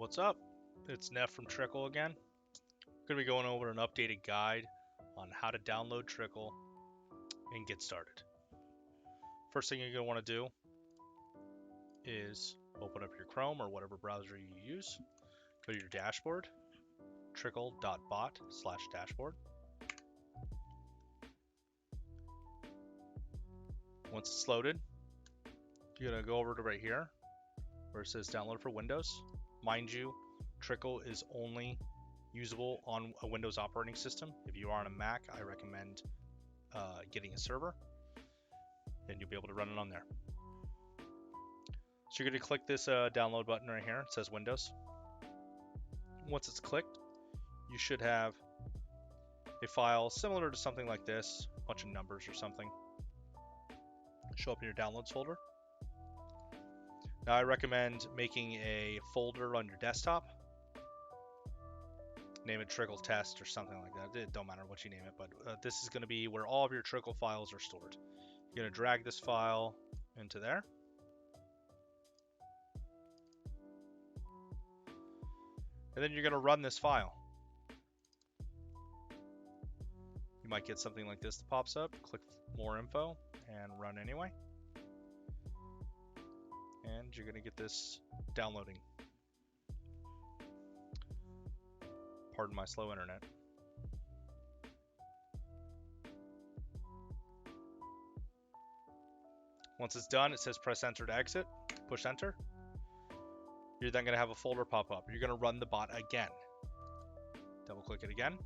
What's up? It's Neff from Trickle again. Going to be going over an updated guide on how to download Trickle and get started. First thing you're going to want to do is open up your Chrome or whatever browser you use. Go to your dashboard, trickle.bot/dashboard. Once it's loaded, you're going to go over to right here where it says download for Windows. Mind you, Trickle is only usable on a Windows operating system. If you are on a Mac, I recommend getting a server, and you'll be able to run it on there. So you're going to click this download button right here. It says Windows. Once it's clicked, you should have a file similar to something like this, a bunch of numbers or something. Show up in your downloads folder. Now I recommend making a folder on your desktop. Name it Trickle Test or something like that. It don't matter what you name it, but this is going to be where all of your Trickle files are stored. You're going to drag this file into there. And then you're going to run this file. You might get something like this that pops up. Click more info and run anyway. And you're going to get this downloading. Pardon my slow internet. Once it's done, it says press enter to exit. Push enter. You're then going to have a folder pop up. You're going to run the bot again. Double click it again.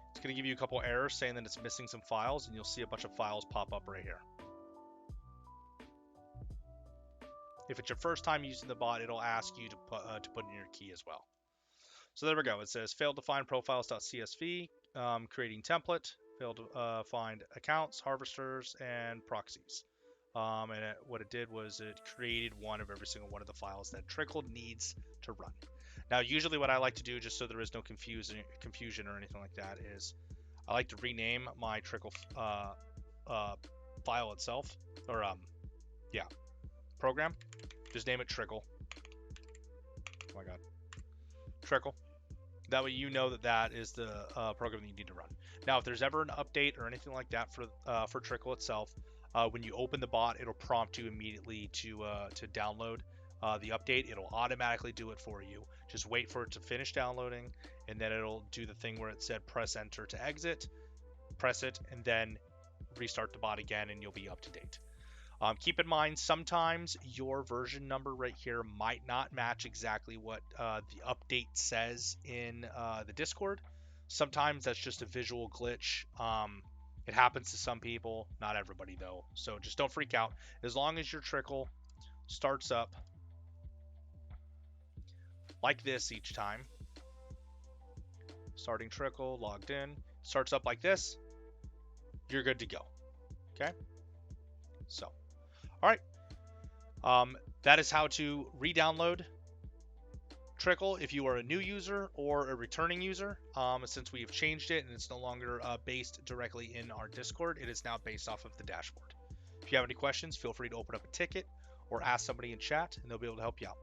It's going to give you a couple errors saying that it's missing some files, and you'll see a bunch of files pop up right here. If it's your first time using the bot, it'll ask you to put in your key as well. So there we go. It says failed to find profiles.csv, creating template, failed to find accounts, harvesters, and proxies. What it did was it created one of every single one of the files that Trickle needs to run. Now, usually what I like to do, just so there is no confusion or anything like that, is I like to rename my Trickle file itself, or program. Just name it Trickle. Oh my god. Trickle. That way you know that is the program that you need to run. Now, if there's ever an update or anything like that for Trickle itself, when you open the bot, it'll prompt you immediately to download the update. It'll automatically do it for you. Just wait for it to finish downloading, and then it'll do the thing where it said press enter to exit. Press it, and then restart the bot again, and you'll be up to date. Keep in mind, sometimes your version number right here might not match exactly what the update says in the Discord. Sometimes that's just a visual glitch. It happens to some people, not everybody though. So just don't freak out. As long as your Trickle starts up like this each time, starting Trickle, logged in, starts up like this, you're good to go. Okay? So. All right, that is how to re-download Trickle if you are a new user or a returning user. Since we have changed it and it's no longer based directly in our Discord, it is now based off of the dashboard. If you have any questions, feel free to open up a ticket or ask somebody in chat, and they'll be able to help you out.